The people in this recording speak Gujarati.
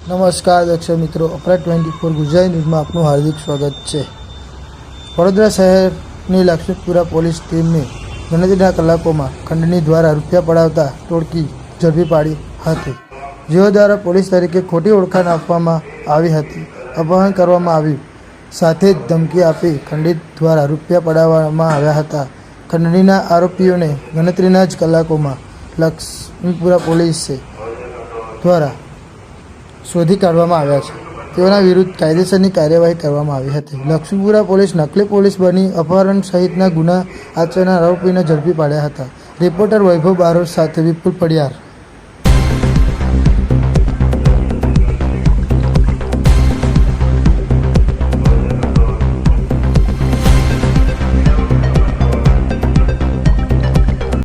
નમસ્કાર દર્શક મિત્રો, અપરા 24 ગુજરાતી ન્યૂઝમાં આપનું હાર્દિક સ્વાગત છે। વડોદરા શહેરની લક્ષ્મીપુરા પોલીસ ટીમે ગણતરીના કલાકોમાં ખંડણી દ્વારા રૂપિયા પડાવતા ટોળકી ઝડપી પાડી હતી, જેઓ દ્વારા પોલીસ તરીકે ખોટી ઓળખાણ આપવામાં આવી હતી, અપહરણ કરવામાં આવ્યું, સાથે જ ધમકી આપી ખંડિત દ્વારા રૂપિયા પડાવવામાં આવ્યા હતા। ખંડણીના આરોપીઓને ગણતરીના જ કલાકોમાં લક્ષ્મીપુરા પોલીસ દ્વારા શોધી કાઢવામાં આવ્યા છે। તેઓના વિરુદ્ધ કાયદેસરની કાર્યવાહી કરવામાં આવી હતી। લક્ષ્મીપુરા પોલીસ નકલી પોલીસ બની અપહરણ સહિતના ગુના આચરનાર આરોપીને ઝડપી પાડ્યા હતા। રિપોર્ટર વૈભવ બારોટ સાથે વિપુલ પડિયાર।